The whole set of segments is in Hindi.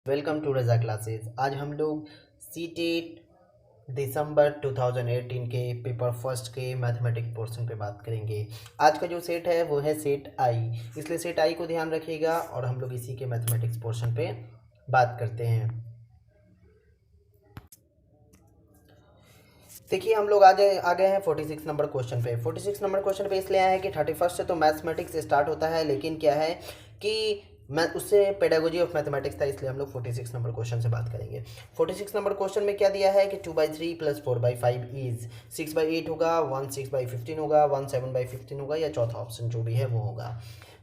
Welcome to Raza classes. आज हम लोग सीटेट दिसंबर 2018 के पेपर फर्स्ट के मैथमेटिक्स पोर्शन पे बात करेंगे। आज का जो सेट है वो है सेट आई, इसलिए सेट आई को ध्यान रखिएगा और हम लोग इसी के मैथमेटिक्स पोर्शन पे बात करते हैं। देखिए हम लोग आ गए हैं 46 नंबर क्वेश्चन पे। 46 नंबर क्वेश्चन पे इसलिए आए हैं कि 31 से तो मैथमेटिक्स स्टार्ट होता है, लेकिन क्या है कि मैं उससे पेडागोजी ऑफ मैथमेटिक्स था, इसलिए हम लोग 46 नंबर क्वेश्चन से बात करेंगे। 46 नंबर क्वेश्चन में क्या दिया है कि 2/3 + 4/5 इज 6/8 होगा, 1 6/15 होगा, 1 7/15 होगा, या चौथा ऑप्शन जो भी है वो होगा।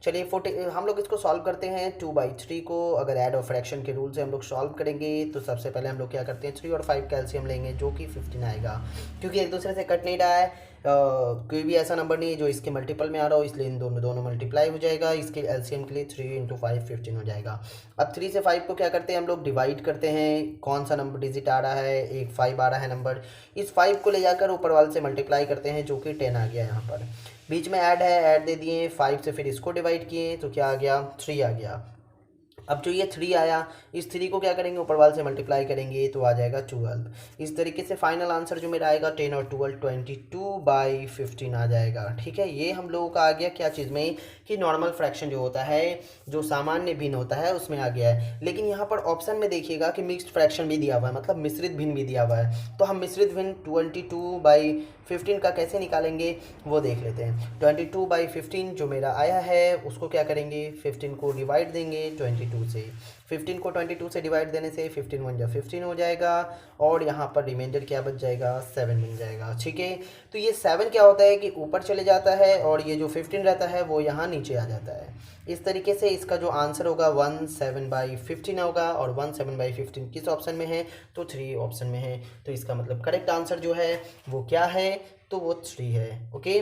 चलिए 40 हम लोग इसको सॉल्व करते हैं। 2/3 को अगर ऐड और फ्रैक्शन के रूल से हम लोग सॉल्व करेंगे तो सबसे पहले हम लोग क्या करते हैं, 3 और 5 का एलसीएम लेंगे जो कि 15 आएगा। क्योंकि एक दूसरे से कट नहीं रहा है, कोई भी ऐसा नंबर नहीं है जो इसके मल्टीपल में आ रहा हो, इसलिए इन दोनों दोनों मल्टीप्लाई हो जाएगा। इसके एलसीएम के लिए 3 × 5 15 हो जाएगा। अब 3 से 5 को क्या करते हैं, हम लोग डिवाइड करते हैं। कौन सा नंबर डिजिट आ रहा है, एक 5 आ रहा है नंबर, इस 5 को ले जाकर ऊपर वाले से मल्टीप्लाई करते हैं जो कि 10 आ गया। यहाँ पर बीच में ऐड है, ऐड दे दिए, 5 से फिर इसको डिवाइड किए तो क्या आ गया, 3 आ गया। अब जो ये 3 आया, इस 3 को क्या करेंगे, ऊपर वाले से मल्टीप्लाई करेंगे तो आ जाएगा 12। इस तरीके से फाइनल आंसर जो मेरा आएगा 10 और 12 22/15 आ जाएगा। ठीक है, ये हम लोगों का आ गया क्या चीज़ में, कि नॉर्मल फ्रैक्शन जो होता है, जो सामान्य भिन्न होता है उसमें आ गया है। लेकिन यहाँ पर ऑप्शन में देखिएगा कि मिक्स्ड फ्रैक्शन भी दिया हुआ है, मतलब मिश्रित भिन्न भी दिया हुआ है। तो हम मिश्रित भिन्न 22/15 का कैसे निकालेंगे वो देख लेते हैं। 22/15 जो मेरा आया है उसको क्या करेंगे, 15 को डिवाइड देंगे 22 से। 15 को 22 से डिवाइड देने से 15 1 15 हो जाएगा, और यहाँ पर रिमाइंडर क्या बच जाएगा, 7 मिल जाएगा। ठीक है, तो ये 7 क्या होता है कि ऊपर चले जाता है, और ये जो 15 रहता है वो यहाँ नीचे आ जाता है। इस तरीके से इसका जो आंसर होगा 17/15 होगा, और 17/15 किस ऑप्शन में है, तो 3 ऑप्शन में है। तो इसका मतलब करेक्ट आंसर जो है वो क्या है, तो वो 3 है। ओके,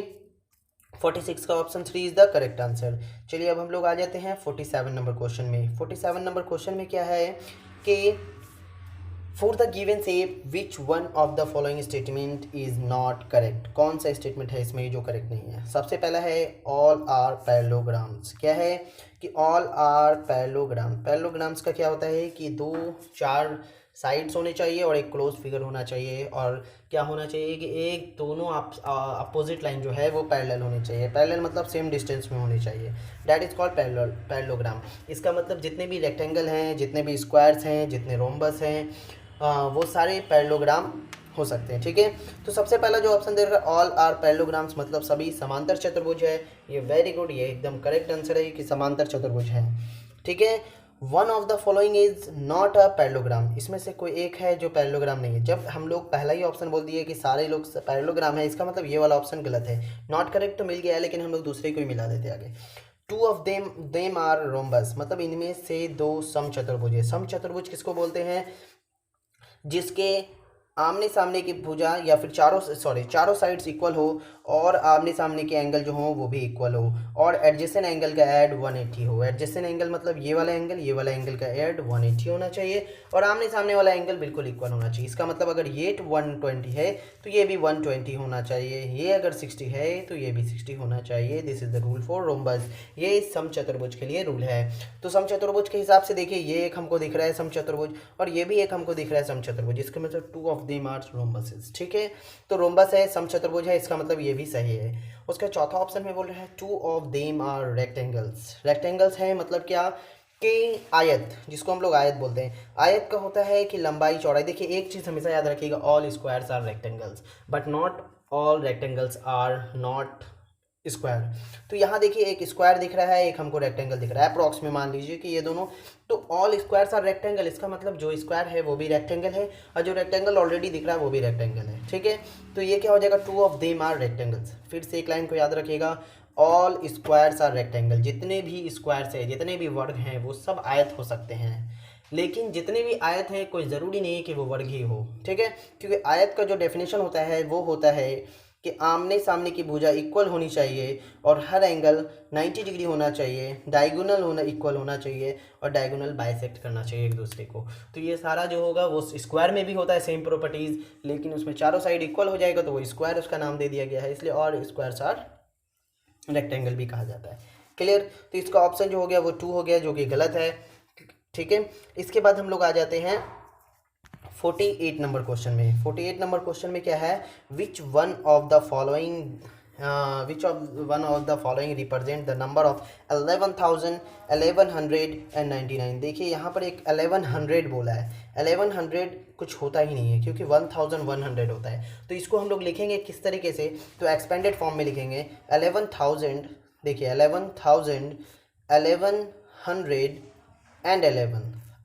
46 का option 3 is the correct answer. चलिए अब हम लोग आ जाते हैं 47 नंबर क्वेश्चन में। 47 नंबर क्वेश्चन में क्या है कि for the given shape which one of the following statement is not correct. कौन सा स्टेटमेंट है इसमें जो करेक्ट नहीं है। सबसे पहला है ऑल आर पैरेललोग्राम्स। क्या है कि ऑल आर पैरेललोग्राम। पैरेललोग्राम्स का क्या होता है कि 2 4 साइड्स होने चाहिए और एक क्लोज फिगर होना चाहिए, और क्या होना चाहिए कि एक दोनों अपोजिट लाइन जो है वो पैरेलल होनी चाहिए। पैरेलल मतलब सेम डिस्टेंस में होनी चाहिए, दैट इज कॉल्ड पैरेललोग्राम। इसका मतलब जितने भी रेक्टेंगल हैं, जितने भी स्क्वायर्स हैं, जितने रोम्बस हैं, वो सारे पैरेललोग्राम हो सकते हैं। ठीक है, तो सबसे पहला जो ऑप्शन दे रहा है ऑल आर पैरेललोग्राम्स, मतलब सभी समांतर चतुर्भुज है। ये वेरी गुड, ये एकदम करेक्ट आंसर है कि समांतर चतुर्भुज है। ठीक है, one of the following is not a parallelogram. इसमें से कोई एक है जो पैरेललोग्राम नहीं है। जब हम लोग पहला ही ऑप्शन बोल दिए कि सारे लोग पैरेललोग्राम है, इसका मतलब ये वाला ऑप्शन गलत है। नॉट करेक्ट तो मिल गया है, लेकिन हम लोग दूसरे को ही मिला देते आगे। 2 ऑफ देम आर रोम्बस, मतलब इनमें से 2 समचतुर्भुज है। समचतुर्भुज किसको बोलते हैं, जिसके आमने सामने की भुजा या फिर चारों साइड्स इक्वल हो, और आमने सामने के एंगल जो हो वो भी इक्वल हो, और एडजेसेंट एंगल का ऐड 180 हो। एडजेसेंट एंगल मतलब ये वाला एंगल का ऐड 180 होना चाहिए, और आमने सामने वाला एंगल बिल्कुल इक्वल होना चाहिए। इसका मतलब अगर ये 120 है तो ये भी 120 होना चाहिए, ये अगर 60 है तो ये भी 60 होना चाहिए। This is the rule for rhombus. ये समचतुर्भुज के लिए रूल है। तो समचतुर्भुज के हिसाब से देखिए, ये एक हमको दिख रहा है समचतुर्भुज, और ये भी एक हमको दिख रहा है समचतुर्भुज। इसका मतलब 2 ऑफ देम आर रोम्बसेस। ठीक है, तो रोम्बस है, समचतुर्भुज है, इसका मतलब ये भी सही है। उसका चौथा ऑप्शन में बोल रहा है 2 of them are rectangles. Rectangles है मतलब क्या कि आयत, जिसको हम लोग आयत बोलते हैं। आयत का होता है कि लंबाई चौड़ाई। देखिए एक चीज़ हमेशा याद रखिएगा, all squares are rectangles but not all rectangles are not square. तो यहाँ देखिए एक स्क्वायर दिख रहा है, एक हमको रेक्टेंगल दिख रहा है, अप्रॉक्स में मान लीजिए कि ये दोनों। तो ऑल स्क्वायर्स आर रेक्टेंगल, इसका मतलब जो स्क्वायर है वो भी रेक्टेंगल है, और जो रेक्टेंगल ऑलरेडी दिख रहा है वो भी रेक्टेंगल है। ठीक है, तो ये क्या हो जाएगा, 2 ऑफ देम आर रेक्टेंगल्स। फिर से एक लाइन को याद रखिएगा, ऑल स्क्वायर्स आर रेक्टेंगल। जितने भी स्क्वायर्स है, जितने भी वर्ग हैं, वो सब आयत हो सकते हैं। लेकिन जितने भी आयत हैं कोई ज़रूरी नहीं है कि वो वर्ग ही हो। ठीक है, क्योंकि आयत का जो डेफिनेशन होता है वो होता है कि आमने सामने की भुजा इक्वल होनी चाहिए, और हर एंगल 90 डिग्री होना चाहिए, डायगोनल होना इक्वल होना चाहिए, और डायगोनल बाइसेक्ट करना चाहिए एक दूसरे को। तो ये सारा जो होगा वो स्क्वायर में भी होता है सेम प्रॉपर्टीज़, लेकिन उसमें चारों साइड इक्वल हो जाएगा तो वो स्क्वायर उसका नाम दे दिया गया है, इसलिए और स्क्वायर्स आर रेक्टेंगल भी कहा जाता है। क्लियर, तो इसका ऑप्शन जो हो गया वो 2 हो गया, जो कि गलत है। ठीक है। इसके बाद हम लोग आ जाते हैं 48 नंबर क्वेश्चन में। 48 नंबर क्वेश्चन में क्या है, which one of the following represent the number of 11,1199। देखिए यहाँ पर एक 1100 बोला है, 1100 कुछ होता ही नहीं है क्योंकि 1100 होता है। तो इसको हम लोग लिखेंगे किस तरीके से, तो एक्सपेंडेड फॉर्म में लिखेंगे 11,000। देखिए 11,000 1111।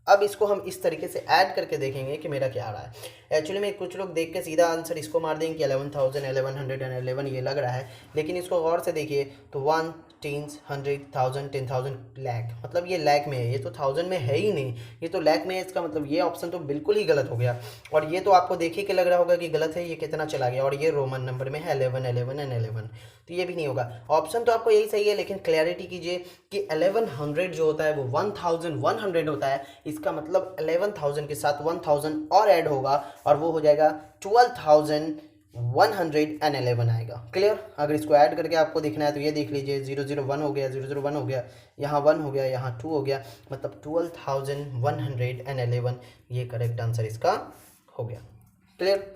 अब इसको हम इस तरीके से ऐड करके देखेंगे कि मेरा क्या आ रहा है। एक्चुअली में कुछ लोग देख के सीधा आंसर इसको मार देंगे कि 11,000 1111 ये लग रहा है, लेकिन इसको गौर से देखिए तो 1 टेंस 100 1000 10,000 लैख, मतलब ये लैख में है, ये तो थाउजेंड में है ही नहीं, ये तो लैख में है। इसका मतलब ये ऑप्शन तो बिल्कुल ही गलत हो गया। और ये तो आपको देख ही के लग रहा होगा कि गलत है, ये कितना चला गया, और ये रोमन नंबर में है 11 11 एंड 11, तो ये भी नहीं होगा। ऑप्शन तो आपको यही सही है, लेकिन क्लैरिटी कीजिए कि 1100 जो होता है वो 1100 होता है। इसका मतलब 11,000 के साथ 1000 और ऐड होगा और वो हो जाएगा 12,111 आएगा। क्लियर। अगर इसको ऐड करके आपको देखना है तो ये देख लीजिए 001 हो गया, 001 हो गया, यहाँ 1 हो गया, यहाँ 2 हो गया, मतलब 12,111 ये करेक्ट आंसर इसका हो गया। क्लियर।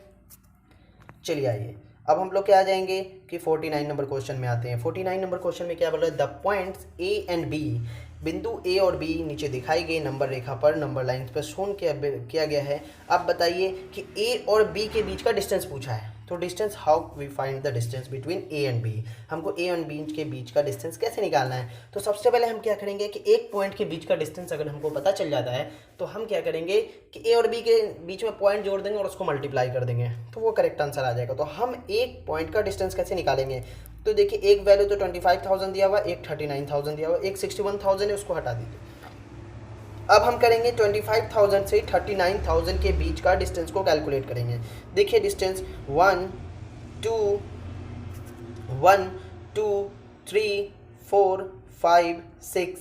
चलिए आइए अब हम लोग क्या आ जाएंगे कि 49 नंबर क्वेश्चन में आते हैं। 49 नंबर क्वेश्चन में क्या बोल रहा है, the points A and B, बिंदु ए और बी नीचे दिखाई गई नंबर रेखा पर नंबर लाइन्स पर शोन किया गया है। अब बताइए कि ए और बी के बीच का डिस्टेंस पूछा है। तो distance, how we find the distance between A and B, हमको ए एंड बी के बीच का डिस्टेंस कैसे निकालना है। तो सबसे पहले हम क्या करेंगे कि एक पॉइंट के बीच का डिस्टेंस अगर हमको पता चल जाता है तो हम क्या करेंगे कि ए और बी के बीच में पॉइंट जोड़ देंगे और उसको मल्टीप्लाई कर देंगे, तो वो करेक्ट आंसर आ जाएगा। तो हम एक पॉइंट का डिस्टेंस कैसे निकालेंगे, तो देखिए एक वैल्यू तो 25,000 दिया हुआ, एक 39,000 दिया हुआ, एक 61,000 है, उसको हटा दीजिए। अब हम करेंगे 25,000 से 39,000 के बीच का डिस्टेंस को कैलकुलेट करेंगे। देखिए डिस्टेंस 1 2 1 2 3 4 5 6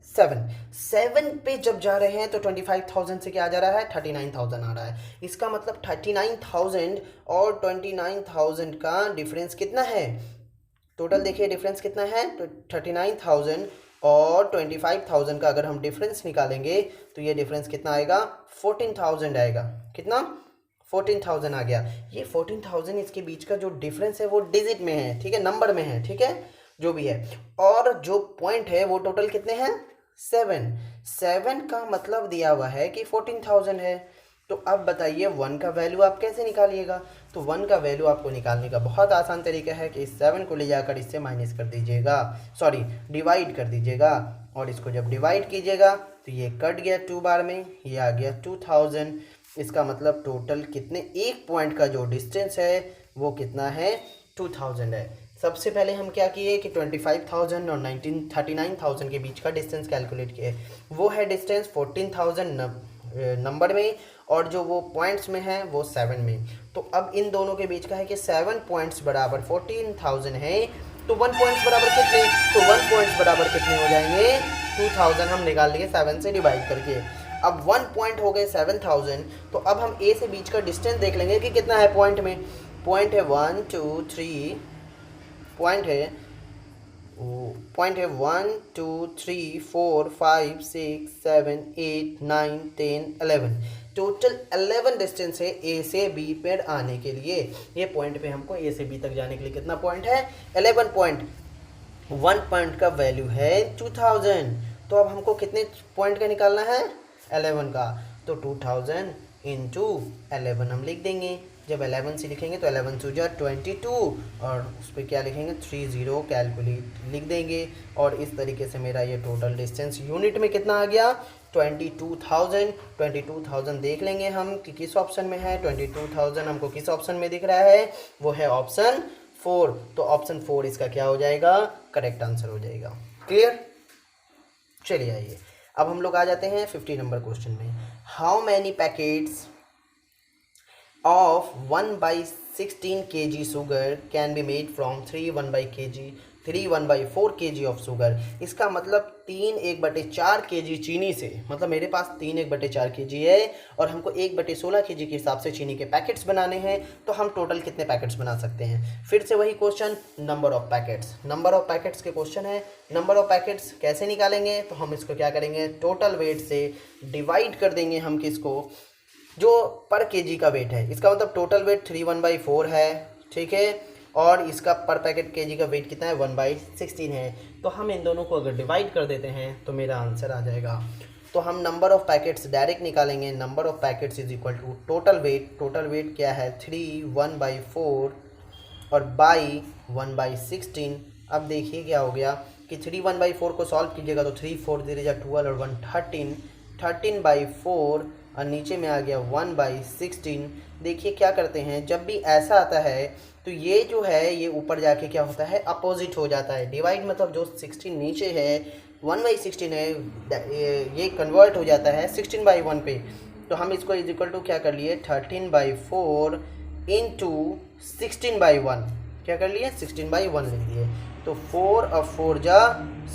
7 पे जब जा रहे हैं तो 25,000 से क्या आ जा रहा है, 39,000 आ रहा है। इसका मतलब 39,000 और 29,000 का डिफरेंस कितना है, टोटल देखिए डिफरेंस कितना है, तो 39,000 और 25,000 का अगर हम डिफरेंस निकालेंगे तो ये डिफरेंस कितना आएगा, 14,000 आएगा। कितना, 14,000 आ गया। ये 14,000 इसके बीच का जो डिफरेंस है वो डिजिट में है, ठीक है, नंबर में है, ठीक है, जो भी है। और जो पॉइंट है वो टोटल कितने हैं, 7 का मतलब दिया हुआ है कि 14,000 है। तो अब बताइए 1 का वैल्यू आप कैसे निकालिएगा। तो 1 का वैल्यू आपको निकालने का बहुत आसान तरीका है कि इस 7 को ले जाकर इससे माइनस कर दीजिएगा, सॉरी डिवाइड कर दीजिएगा, और इसको जब डिवाइड कीजिएगा तो ये कट गया 2 बार में, ये आ गया 2000। इसका मतलब टोटल कितने, एक पॉइंट का जो डिस्टेंस है वो कितना है, 2000 है। सबसे पहले हम क्या किए कि 25,000 और 39,000 के बीच का डिस्टेंस कैलकुलेट किए। वो है डिस्टेंस 14,000 नंबर में, और जो वो पॉइंट्स में है वो 7 में। तो अब इन दोनों के बीच का है कि 7 पॉइंट्स बराबर 14,000 है, तो 1 पॉइंट्स बराबर कितने, तो 1 पॉइंट्स बराबर कितने हो जाएंगे, 2000 हम निकाल लिए 7 से डिवाइड करके। अब 1 पॉइंट हो गए 7000, तो अब हम ए से बीच का डिस्टेंस देख लेंगे कि कितना है पॉइंट में। पॉइंट है 1 2 3, पॉइंट है 1 2 3 4 5 6 7 8 9 10 11, टोटल 11 डिस्टेंस है ए से बी पर आने के लिए। ये पॉइंट पे हमको ए से बी तक जाने के लिए कितना पॉइंट है, 11 पॉइंट। 1 पॉइंट का वैल्यू है 2000, तो अब हमको कितने पॉइंट का निकालना है, 11 का। तो 2000 इंटू 11 हम लिख देंगे। जब 11 से लिखेंगे तो 11 टू जा 22, और उस पर क्या लिखेंगे 30 कैलकुलेट लिख देंगे। और इस तरीके से मेरा ये टोटल डिस्टेंस यूनिट में कितना आ गया, 22,000। 22,000 देख लेंगे हम कि किस ऑप्शन में है। 22,000 हमको किस ऑप्शन में दिख रहा है, वो है ऑप्शन 4। तो ऑप्शन 4 इसका क्या हो जाएगा, करेक्ट आंसर हो जाएगा। क्लियर। चलिए आइए अब हम लोग आ जाते हैं 50 नंबर क्वेश्चन में। How many packets of 1/16 kg sugar can be made from 3 1/kg 3 1/4 kg of sugar. इसका मतलब 3 1/4 kg चीनी से, मतलब मेरे पास 3 1/4 kg है और हमको 1/16 kg के हिसाब से चीनी के पैकेट्स बनाने हैं, तो हम टोटल कितने पैकेट्स बना सकते हैं। फिर से वही question, number of packets, number of packets के क्वेश्चन है। नंबर ऑफ पैकेट्स कैसे निकालेंगे, तो हम इसको क्या करेंगे, टोटल वेट से डिवाइड कर देंगे हम किसको, जो पर केजी का वेट है। इसका मतलब टोटल वेट 3 1/4 है, ठीक है, और इसका पर पैकेट केजी का वेट कितना है, 1/16 है। तो हम इन दोनों को अगर डिवाइड कर देते हैं तो मेरा आंसर आ जाएगा। तो हम नंबर ऑफ पैकेट्स डायरेक्ट निकालेंगे, number of packets is equal to total weight. Total weight क्या है, 3 1/4 और बाई 1/16। अब देखिए क्या हो गया कि 3 1/4 को सॉल्व कीजिएगा तो 3 4 0 12 और 1 13, 13/4 और नीचे में आ गया 1/16। देखिए क्या करते हैं, जब भी ऐसा आता है तो ये जो है ये ऊपर जाके क्या होता है, अपोजिट हो जाता है। डिवाइड मतलब जो 16 नीचे है 1/16 है, ये कन्वर्ट हो जाता है 16/1 पे। तो हम इसको इज इक्वल टू क्या कर लिए, 13/4 इंटू 16/1, क्या कर लिए, 16/1 लिख दिए। तो 4 और 4 जा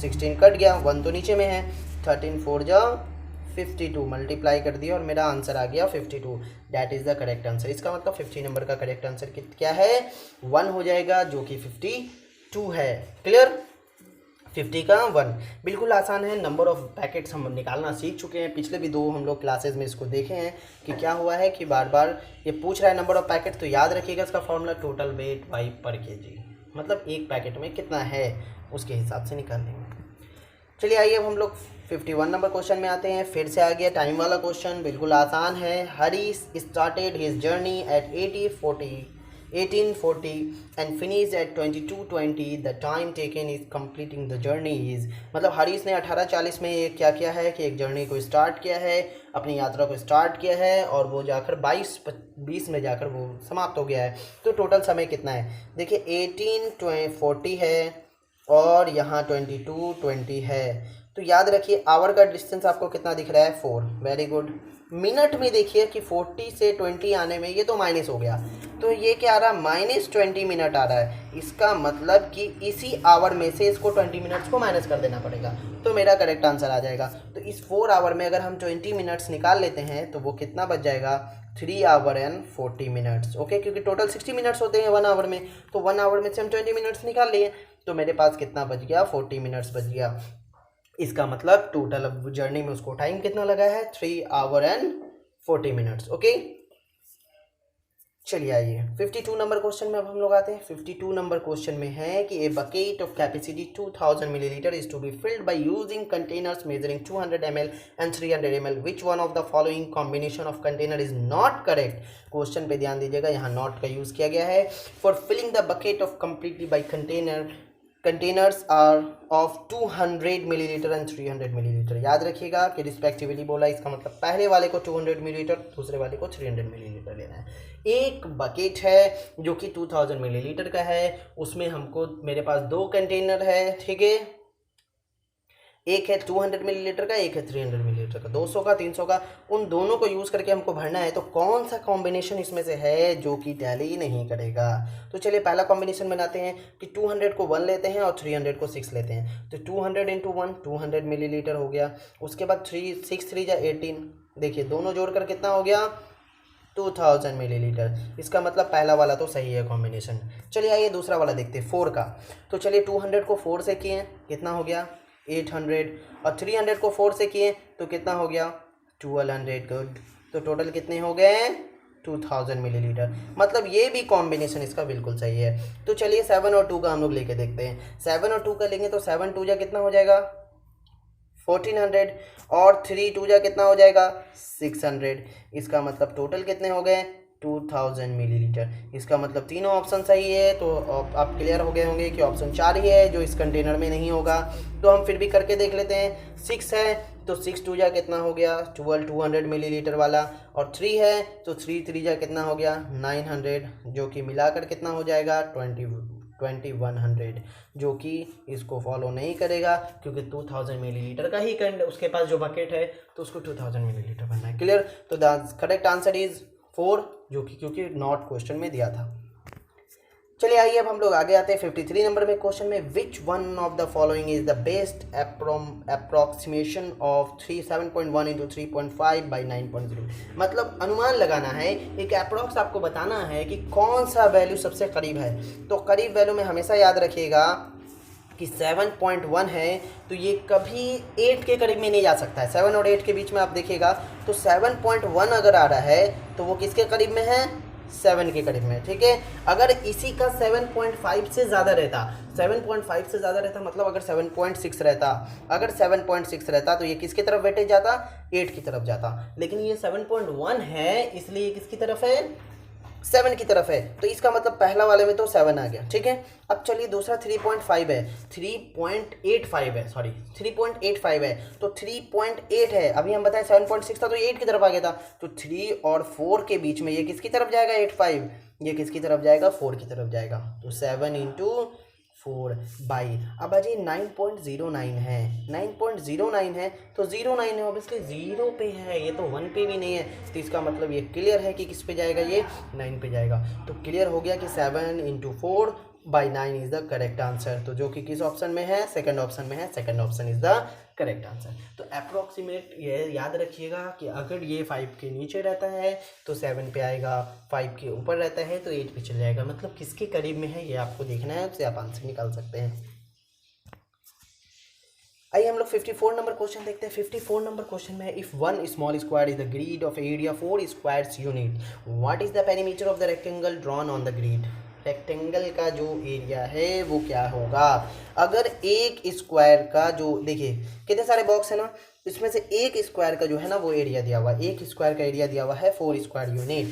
16 कट गया, 1 तो नीचे में है, 13 4 जा 52 मल्टीप्लाई कर दिया और मेरा आंसर आ गया 52। That is the correct answer. इसका मतलब 50 नंबर का करेक्ट आंसर क्या है, 1 हो जाएगा, जो कि 52 है। क्लियर, 50 का 1 बिल्कुल आसान है। नंबर ऑफ पैकेट्स हम निकालना सीख चुके हैं, पिछले भी 2 हम लोग क्लासेज में इसको देखे हैं कि क्या हुआ है कि बार बार ये पूछ रहा है नंबर ऑफ पैकेट। तो याद रखिएगा इसका फॉर्मूला टोटल वेट बाई पर केजी, मतलब एक पैकेट में कितना है उसके हिसाब से निकाल लेंगे। चलिए आइए अब हम लोग 51 नंबर क्वेश्चन में आते हैं। फिर से आ गया टाइम वाला क्वेश्चन, बिल्कुल आसान है। Hari started his journey at 1840 and finish at 22:20। The time taken is completing the journey is, मतलब हरीश ने 1840 में ये क्या किया है कि एक जर्नी को स्टार्ट किया है, अपनी यात्रा को स्टार्ट किया है और वो जाकर 22:20 में जाकर वो समाप्त हो गया है। तो टोटल समय कितना है, देखिए 1840 है और यहाँ 22:20 है। तो याद रखिए आवर का डिस्टेंस आपको कितना दिख रहा है, 4। Very good. मिनट में देखिए कि 40 से 20 आने में ये तो माइनस हो गया, तो ये क्या आ रहा है, -20 मिनट आ रहा है। इसका मतलब कि इसी आवर में से इसको 20 मिनट्स को माइनस कर देना पड़ेगा, तो मेरा करेक्ट आंसर आ जाएगा। तो इस 4 आवर में अगर हम 20 मिनट्स निकाल लेते हैं तो वो कितना बच जाएगा, 3 आवर एंड 40 मिनट्स। ओके, क्योंकि टोटल 60 मिनट्स होते हैं 1 आवर में, तो 1 आवर में से हम 20 मिनट्स निकाल लिए, तो मेरे पास कितना बच गया, 40 मिनट्स बच गया। इसका मतलब टोटल अब जर्नी में उसको टाइम कितना लगा है, 3 आवर एंड 40 मिनट्स। ओके, चलिए आइए 52 नंबर क्वेश्चन में अब हम लोग आते हैं। 52 नंबर क्वेश्चन में है कि a bucket of capacity 2000 millilitre is to be filled by using containers measuring 200 ml and 300 ml। Which one of the following combination of container is not correct. Question पे ध्यान दीजिएगा, यहाँ नॉट का यूज किया गया है। For filling the bucket of completely by containers are of 200 millilitre and 300 millilitre. याद रखिएगा कि रिस्पेक्टिवली बोला, इसका मतलब पहले वाले को 200 मिलीलीटर, दूसरे वाले को 300 मिलीलीटर लेना है। एक बकेट है जो कि 2000 मिलीलीटर का है, उसमें हमको मेरे पास 2 कंटेनर है, ठीक है, एक है 200 मिलीलीटर का, एक है 300 मिलीलीटर का, 200 का 300 का, उन दोनों को यूज़ करके हमको भरना है। तो कौन सा कॉम्बिनेशन इसमें से है जो कि टैली नहीं करेगा। तो चलिए पहला कॉम्बिनेशन बनाते हैं कि 200 को 1 लेते हैं और 300 को 6 लेते हैं। तो 200 × 1 200 मिलीलीटर हो गया। उसके बाद 6 3 × 18, देखिए दोनों जोड़कर कितना हो गया, 2000 मिलीलीटर। इसका मतलब पहला वाला तो सही है कॉम्बिनेशन। चलिए आइए दूसरा वाला देखते हैं 4 का। तो चलिए 200 को 4 से किए कितना हो गया, 800, और 300 को 4 से किए तो कितना हो गया, 1200। गुड, तो टोटल कितने हो गए, 2000 मिलीलीटर। मतलब ये भी कॉम्बिनेशन इसका बिल्कुल सही है। तो चलिए 7 और 2 का हम लोग लेके देखते हैं। 7 और 2 का लेंगे तो 7 2 जा कितना हो जाएगा, 1400, और 3 2 जा कितना हो जाएगा, 600। इसका मतलब टोटल कितने हो गए, 2000 मिलीलीटर। इसका मतलब तीनों ऑप्शन सही है। तो आप क्लियर हो गए होंगे कि ऑप्शन 4 ही है जो इस कंटेनर में नहीं होगा। तो हम फिर भी करके देख लेते हैं। 6 है तो 6 2 जा कितना हो गया, 12 200 मिलीलीटर वाला, और 3 है तो 3 3 जा कितना हो गया, 900, जो कि मिलाकर कितना हो जाएगा, 2100, जो कि इसको फॉलो नहीं करेगा क्योंकि 2000 मिलीलीटर का ही उसके पास जो बकेट है तो उसको 2000 मिलीलीटर बनना है। क्लियर, तो द करेक्ट आंसर इज 4, जो कि क्योंकि नॉट क्वेश्चन में दिया था। चलिए आइए अब हम लोग आगे आते हैं 53 नंबर में क्वेश्चन में, विच one of the following is the best approximation of 7.1 into 3.5 by 9.0। मतलब अनुमान लगाना है, एक अप्रोक्स आपको बताना है कि कौन सा वैल्यू सबसे करीब है। तो करीब वैल्यू में हमेशा याद रखिएगा कि 7.1 है तो ये कभी 8 के करीब में नहीं जा सकता है। 7 और 8 के बीच में आप देखिएगा तो 7.1 अगर आ रहा है तो वो किसके करीब में है, 7 के करीब में, ठीक है। अगर इसी का 7.5 से ज़्यादा रहता, 7.5 से ज़्यादा रहता मतलब अगर 7.6 रहता, अगर 7.6 रहता तो ये किसकी तरफ वेटेज जाता, 8 की तरफ जाता। लेकिन ये 7.1 है इसलिए ये किसकी तरफ है, 7 की तरफ है। तो इसका मतलब पहला वाले में तो 7 आ गया, ठीक है। अब चलिए दूसरा 3.5 है, 3.85 है, सॉरी 3.85 है तो 3.8 है। अभी हम बताएं 7.6 था तो 8 की तरफ आ गया था, तो 3 और 4 के बीच में ये किसकी तरफ जाएगा, 85, ये किसकी तरफ जाएगा, 4 की तरफ जाएगा। तो 7 इंटू 4 बाई, अब अजय 9.09 है, 9.09 है तो 09 है, ऑब्वियसली 0 पे है, ये तो 1 पे भी नहीं है। तो इसका मतलब ये क्लियर है कि किस पे जाएगा, ये 9 पे जाएगा। तो क्लियर हो गया कि 7 into 4 by 9 is the correct answer. तो जो कि किस ऑप्शन में है, सेकंड ऑप्शन में है, second option is the correct answer. तो अप्रोक्सीमेट ये याद रखिएगा कि अगर ये 5 के नीचे रहता है तो 7 पे आएगा, 5 के ऊपर रहता है तो 8 पे चल जाएगा। मतलब किसके करीब में है ये आपको देखना है, उससे आप आंसर निकाल सकते हैं। आइए हम लोग 54 नंबर क्वेश्चन देखते हैं। 54 नंबर क्वेश्चन में, if one small square is the grid of area 4 squares unit, what is the perimeter of the rectangle drawn on the grid. Rectangle का जो एरिया है वो क्या होगा। अगर एक स्क्वायर का जो, देखिए कितने सारे बॉक्स है ना, इसमें से एक स्क्वायर का जो है ना वो एरिया दिया हुआ है, एक स्क्वायर का एरिया दिया हुआ है 4 square unit.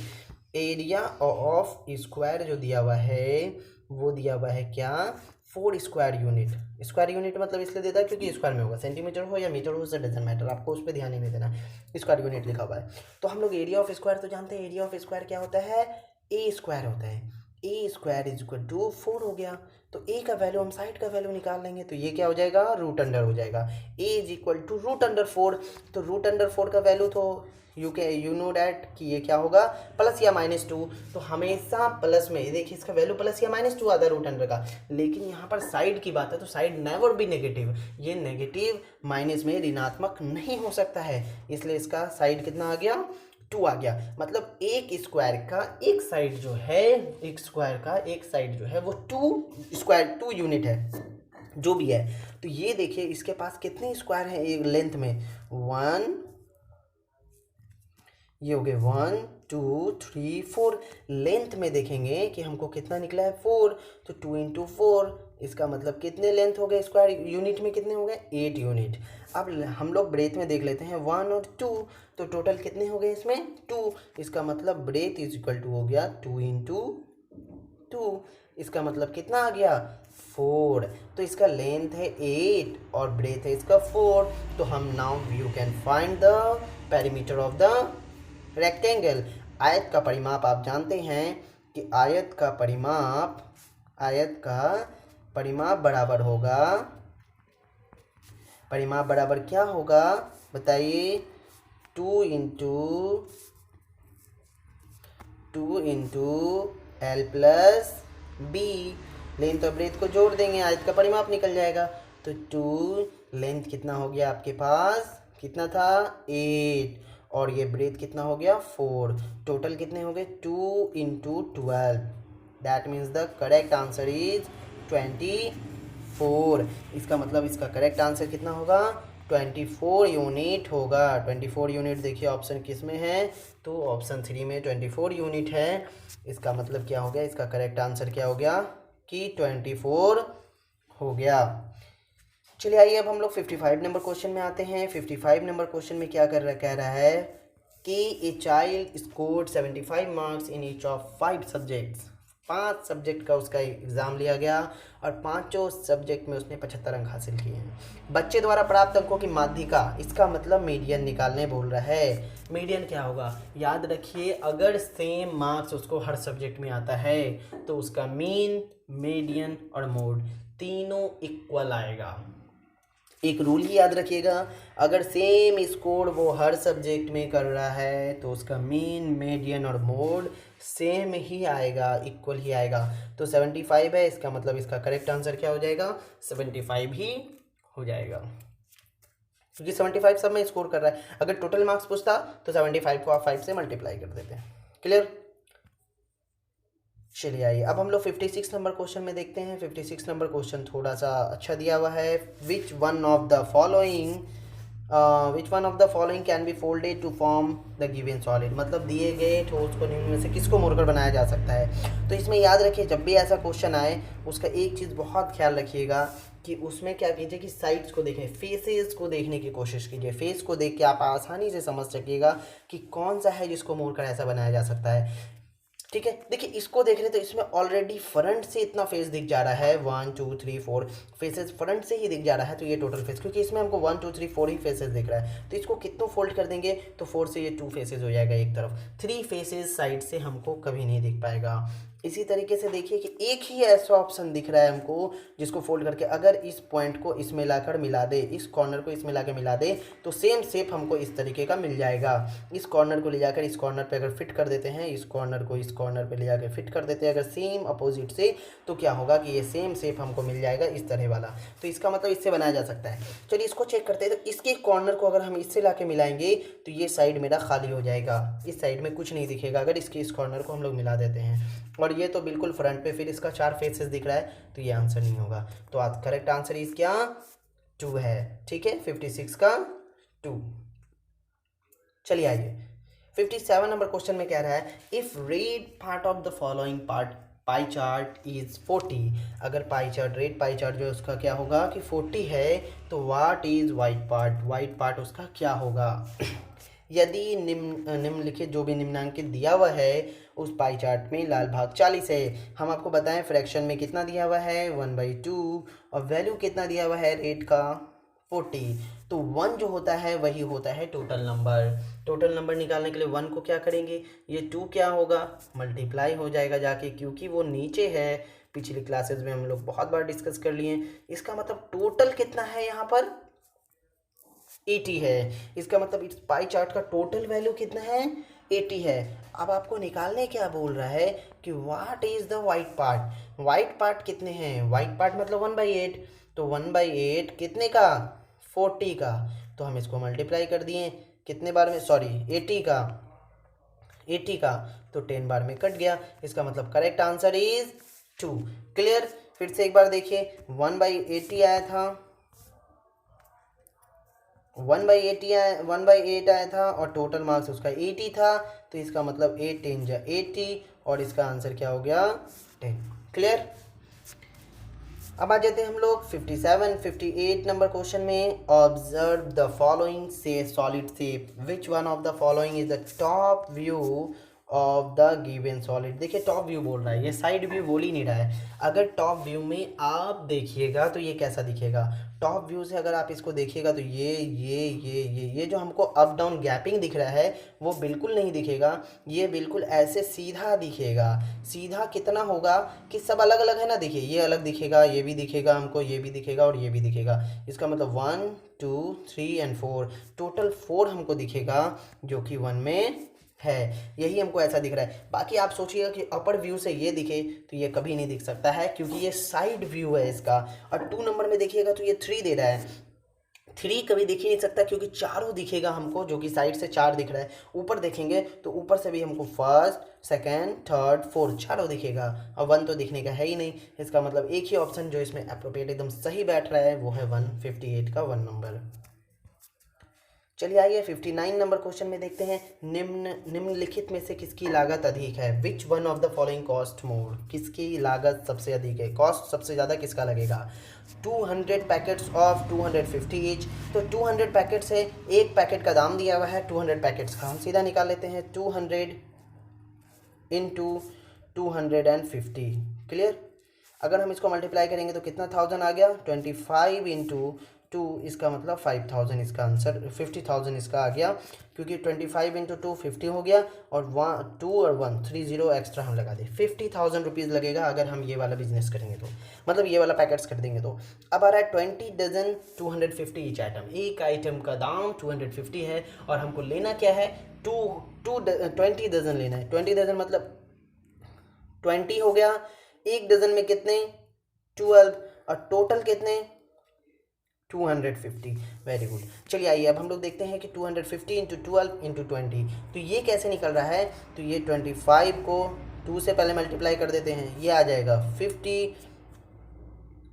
Area of square जो दिया हुआ है वो दिया हुआ है क्या, 4 स्क्वायर यूनिट। स्क्वायर यूनिट मतलब इसलिए देता है क्योंकि स्क्वायर में होगा, सेंटीमीटर हो या मीटर हो, उससे डजंट मैटर, आपको उस पर ध्यान ही नहीं देना, स्क्वायर यूनिट लिखा हुआ है। तो हम लोग एरिया ऑफ स्क्वायर तो जानते हैं, एरिया ऑफ स्क्वायर क्या होता है, ए स्क्वायर होता है। ए स्क्वायर इज इक्वल टू 4 हो गया, तो ए का वैल्यू हम साइड का वैल्यू निकाल लेंगे तो ये क्या हो जाएगा, रूट अंडर हो जाएगा। A is equal to root under 4, तो रूट अंडर 4 का वैल्यू तो यू नो डैट कि ये क्या होगा, प्लस या -2। तो हमेशा प्लस में, देखिए इसका वैल्यू प्लस या -2 आता है रूट अंडर का, लेकिन यहाँ पर साइड की बात है तो साइड नेवर बी नेगेटिव, ये नेगेटिव माइनस में ऋणात्मक नहीं हो सकता है, इसलिए इसका साइड कितना आ गया, 2 आ गया। मतलब एक स्क्वायर का एक साइड जो है, एक स्क्वायर का एक साइड जो है वो 2 यूनिट है, जो भी है। तो ये देखिए इसके पास कितने स्क्वायर हैं एक लेंथ में, 1, ये हो गए 1 2 3 4, लेंथ में देखेंगे कि हमको कितना निकला है 4, तो 2 इंटू 4, इसका मतलब कितने लेंथ हो गए, स्क्वायर यूनिट में कितने हो गए, 8 यूनिट। अब हम लोग ब्रेथ में देख लेते हैं 1 और 2, तो टोटल कितने हो गए इसमें 2, इसका मतलब ब्रेथ इज इक्वल टू हो गया 2 इंटू 2, इसका मतलब कितना आ गया 4। तो इसका लेंथ है 8 और ब्रेथ है इसका 4, तो हम now you can find the perimeter of the rectangle. आयत का परिमाप आप जानते हैं कि आयत का परिमाप बराबर होगा, परिमाप बराबर क्या होगा बताइए, 2 into L plus B. Length और ब्रेथ को जोड़ देंगे, आयत का परिमाप निकल जाएगा। तो 2 लेंथ कितना हो गया आपके पास, कितना था 8, और ये ब्रेथ कितना हो गया 4, टोटल कितने हो गए 2 into 12, that means the correct answer is 24। इसका मतलब इसका करेक्ट आंसर कितना होगा, 24 यूनिट होगा। 24 यूनिट देखिए ऑप्शन किस में है, तो ऑप्शन 3 में 24 यूनिट है। इसका मतलब क्या हो गया, इसका करेक्ट आंसर क्या हो गया कि 24 हो गया। चलिए आइए अब हम लोग 55 नंबर क्वेश्चन में आते हैं। 55 नंबर क्वेश्चन में क्या कह रहा है कि a child scored 75 marks in each of 5 subjects. 5 subject का उसका एग्ज़ाम लिया गया और 5 सब्जेक्ट में उसने 75 अंक हासिल किए हैं। बच्चे द्वारा प्राप्त अंकों की माध्यिका, इसका मतलब मीडियन निकालने बोल रहा है। मीडियन क्या होगा, याद रखिए अगर सेम मार्क्स उसको हर सब्जेक्ट में आता है तो उसका मीन, मीडियन और मोड तीनों इक्वल आएगा। एक रूल ही याद रखिएगा, अगर सेम स्कोर वो हर सब्जेक्ट में कर रहा है तो उसका मीन, मीडियन और मोड सेम ही आएगा, इक्वल ही आएगा। तो 75 है, इसका मतलब इसका करेक्ट आंसर क्या हो जाएगा, 75 ही हो जाएगा, क्योंकि 75 सब में स्कोर कर रहा है। अगर टोटल मार्क्स पूछता तो 75 को आप 5 से मल्टीप्लाई कर देते हैं। क्लियर। चलिए आइए अब हम लोग 56 नंबर क्वेश्चन में देखते हैं। 56 नंबर क्वेश्चन थोड़ा सा अच्छा दिया हुआ है। Which one of the following can be folded to form the given solid, मतलब दिए गए ठोस को निम्न में से किसको मोड़कर बनाया जा सकता है। तो इसमें याद रखिए, जब भी ऐसा क्वेश्चन आए उसका एक चीज़ बहुत ख्याल रखिएगा कि उसमें क्या कीजिए कि साइड्स को देखें, फेसेस को देखने की कोशिश कीजिए। फेस को देख के आप आसानी से समझ सकिएगा कि कौन सा है जिसको मोड़कर ऐसा बनाया जा सकता है। ठीक है, देखिए इसको देख रहे तो इसमें ऑलरेडी फ्रंट से इतना फेस दिख जा रहा है, 1 2 3 4 फेसेस फ्रंट से ही दिख जा रहा है। तो ये टोटल फेस, क्योंकि इसमें हमको 1 2 3 4 ही फेसेस दिख रहा है, तो इसको कितनों फोल्ड कर देंगे तो 4 से ये 2 फेसेस हो जाएगा एक तरफ, 3 फेसेस साइड से हमको कभी नहीं दिख पाएगा। इसी तरीके से देखिए कि एक ही ऐसा ऑप्शन दिख रहा है हमको जिसको फोल्ड करके अगर इस पॉइंट को इसमें लाकर मिला दे, इस कॉर्नर को इसमें लाकर मिला दे तो सेम शेप हमको इस तरीके का मिल जाएगा। इस कॉर्नर को ले जाकर इस कॉर्नर पे अगर फिट कर देते हैं, इस कॉर्नर को इस कॉर्नर पे ले जाकर फिट कर देते हैं अगर सेम अपोजिट से, तो क्या होगा कि ये सेम शेप हमको मिल जाएगा इस तरह वाला। तो इसका मतलब इससे बनाया जा सकता है। चलिए इसको चेक करते हैं। तो इसके कॉर्नर को अगर हम इससे ला मिलाएंगे तो ये साइड मेरा खाली हो जाएगा, इस साइड में कुछ नहीं दिखेगा अगर इसके इस कॉर्नर को हम लोग मिला देते हैं। और ये तो बिल्कुल फ्रंट पे, फिर इसका 4 फेसेस दिख रहा है तो ये आंसर नहीं होगा। तो आज करेक्ट आंसर इस क्या 2 है। ठीक है, 56 का 2। चलिए आइए 57 नंबर क्वेश्चन में कह रहा है if read part of the following part pie chart is 40, अगर pie chart, red pie chart जो है उसका क्या होगा कि 40 है, तो व्हाट इज वाइट पार्ट उसका क्या होगा। यदि निम्नलिखित जो भी निम्नांकित दिया हुआ है उस पाई चार्ट में लाल भाग 40 है, हम आपको बताएं फ्रैक्शन में कितना दिया हुआ है 1/2, और वैल्यू कितना दिया हुआ है रेड का 40। तो 1 जो होता है वही होता है टोटल नंबर। टोटल नंबर निकालने के लिए 1 को क्या करेंगे, ये 2 क्या होगा मल्टीप्लाई हो जाएगा जाके, क्योंकि वो नीचे है। पिछली क्लासेस में हम लोग बहुत बार डिस्कस कर लिए। इसका मतलब टोटल कितना है यहाँ पर 80 है। इसका मतलब इस पाई चार्ट का टोटल वैल्यू कितना है 80 है। अब आपको निकालने क्या बोल रहा है कि what is the white part कितने हैं, वाइट पार्ट मतलब 1/8, तो 1/8 कितने का 40 का, तो हम इसको मल्टीप्लाई कर दिए कितने बार में, सॉरी 80 का, तो 10 बार में कट गया। इसका मतलब करेक्ट आंसर इज 2। क्लियर। फिर से एक बार देखिए 1/80 आया था, 1/8 आया था और टोटल मार्क्स उसका 80 था, तो इसका मतलब 8 10 जा 80 और इसका आंसर क्या हो गया 10। क्लियर। अब आ जाते हैं हम लोग 58 नंबर क्वेश्चन में। ऑब्जर्व द फॉलोइंग से solid shape, which one of the following is the top view of the given solid. देखिए टॉप व्यू बोल रहा है, ये साइड व्यू बोल ही नहीं रहा है। अगर टॉप व्यू में आप देखिएगा तो ये कैसा दिखेगा, टॉप व्यू से अगर आप इसको देखिएगा तो ये जो हमको अप डाउन गैपिंग दिख रहा है वो बिल्कुल नहीं दिखेगा, ये बिल्कुल ऐसे सीधा दिखेगा। सीधा कितना होगा कि सब अलग अलग है ना, देखिए ये अलग दिखेगा, ये भी दिखेगा हमको, ये भी दिखेगा और ये भी दिखेगा। इसका मतलब 1 2 3 एंड 4, टोटल 4 हमको दिखेगा जो कि 1 में है। यही हमको ऐसा दिख रहा है। बाकी आप सोचिएगा कि अपर व्यू से ये दिखे तो ये कभी नहीं दिख सकता है, क्योंकि ये साइड व्यू है इसका। और 2 नंबर में देखिएगा तो ये 3 दे रहा है, 3 कभी दिख ही नहीं सकता क्योंकि चारों दिखेगा हमको, जो कि साइड से 4 दिख रहा है। ऊपर देखेंगे तो ऊपर से भी हमको फर्स्ट सेकेंड थर्ड फोर्थ चारों दिखेगा, और 1 तो दिखने का है ही नहीं। इसका मतलब एक ही ऑप्शन जो इसमें अप्रोप्रिएट एकदम सही बैठ रहा है वो है 158 का 1 नंबर। चलिए आइए 59 नंबर क्वेश्चन में देखते हैं। निम्नलिखित में से किसकी लागत अधिक है, which one of the following cost more, किसकी लागत सबसे अधिक है, कॉस्ट सबसे ज़्यादा किसका लगेगा। 200 पैकेट्स ऑफ 250 ईच, तो 200 पैकेट्स है, एक पैकेट का दाम दिया हुआ है 200 पैकेट्स का, हम सीधा निकाल लेते हैं 200 इंटू 250। क्लियर। अगर हम इसको मल्टीप्लाई करेंगे तो कितना 1000 आ गया, 25 इंटू 2 इसका मतलब 5000 इसका आंसर, 50,000 इसका आ गया, क्योंकि 25 इंटू 2 50 हो गया, और 2 और 1 3 0 एक्स्ट्रा हम लगा दें, 50,000 रुपीज़ लगेगा अगर हम ये वाला बिजनेस करेंगे तो, मतलब ये वाला पैकेट्स कर देंगे तो। अब आ रहा है 20 डजन 250 ईच आइटम, एक आइटम का दाम 250 है, और हमको लेना क्या है, 20 डजन लेना है। 20 डजन मतलब 20 हो गया, एक डजन में कितने 12, और टोटल कितने 250। Very good. चलिए आइए अब हम लोग देखते हैं कि 250 इंटू 12 इंटू 20, तो ये कैसे निकल रहा है, तो ये 25 को 2 से पहले मल्टीप्लाई कर देते हैं, ये आ जाएगा 50,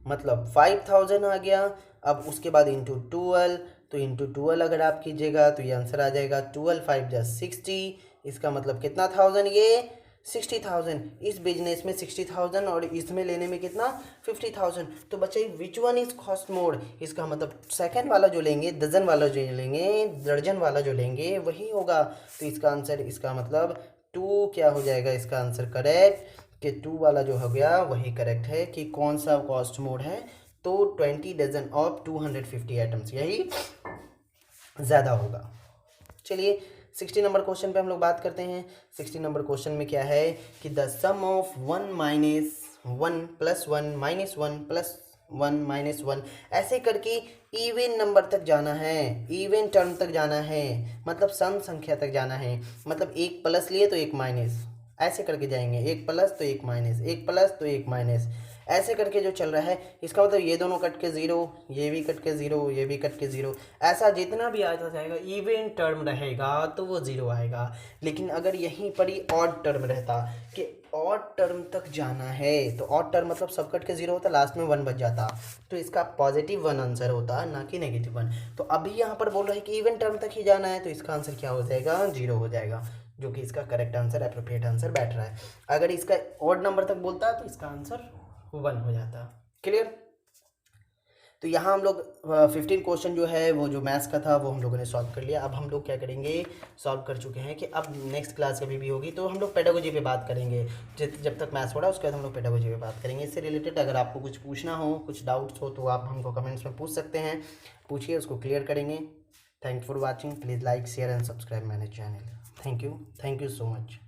मतलब 5000 आ गया। अब उसके बाद इंटू 12, तो इंटू 12 अगर आप कीजिएगा तो ये आंसर आ जाएगा 12 5 जा 60, इसका मतलब कितना 1000, ये 60,000। इस बिजनेस में 60,000 और इसमें लेने में कितना 50,000। तो बच्चे which one is cost more, इसका मतलब सेकंड वाला जो लेंगे, डजन वाला जो लेंगे, दर्जन वाला जो लेंगे वही होगा। तो इसका आंसर, इसका मतलब 2 क्या हो जाएगा इसका आंसर करेक्ट, कि 2 वाला जो हो गया वही करेक्ट है कि कौन सा कॉस्ट मोड है, तो 20 डजन ऑफ 250 आइटम्स यही ज़्यादा होगा। चलिए 60 नंबर क्वेश्चन पे हम लोग बात करते हैं। 60 नंबर क्वेश्चन में क्या है कि the sum of 1 minus 1 plus 1 minus 1 plus 1 minus 1, ऐसे करके इवन नंबर तक जाना है, इवन टर्म तक जाना है, मतलब सम संख्या तक जाना है, मतलब एक प्लस लिए तो एक माइनस, ऐसे करके जाएंगे, एक प्लस तो एक माइनस, एक प्लस तो एक माइनस, ऐसे करके जो चल रहा है। इसका मतलब ये दोनों कट के ज़ीरो, ये भी कट के ज़ीरो, ये भी कट के ज़ीरो, ऐसा जितना भी आता जाएगा इवन टर्म रहेगा तो वो ज़ीरो आएगा। लेकिन अगर यहीं पर ही ऑड टर्म रहता कि ऑड टर्म तक जाना है, तो ऑड टर्म मतलब सब कट के ज़ीरो होता, लास्ट में 1 बच जाता, तो इसका पॉजिटिव 1 आंसर होता, ना कि नेगेटिव 1। तो अभी यहाँ पर बोल रहा है कि इवन टर्म तक ही जाना है, तो इसका आंसर क्या हो जाएगा 0 हो जाएगा, जो कि इसका करेक्ट आंसर, एप्रोप्रिएट आंसर बैठ रहा है। अगर इसका ऑड नंबर तक बोलता तो इसका आंसर 1 हो जाता। क्लियर। तो यहाँ हम लोग 15 क्वेश्चन जो है वो जो मैथ्स का था वो हम लोगों ने सॉल्व कर लिया। अब हम लोग क्या करेंगे, सॉल्व कर चुके हैं कि अब नेक्स्ट क्लास कभी भी होगी तो हम लोग पेडागोजी पे बात करेंगे। जब तक मैथ्स हो रहा है उसके बाद हम लोग पेडागोजी पे बात करेंगे। इससे रिलेटेड अगर आपको कुछ पूछना हो, कुछ डाउट्स हो, तो आप हमको कमेंट्स में पूछ सकते हैं, पूछिए, उसको क्लियर करेंगे। Thank you for watching. Please like share and subscribe my channel. Thank you so much.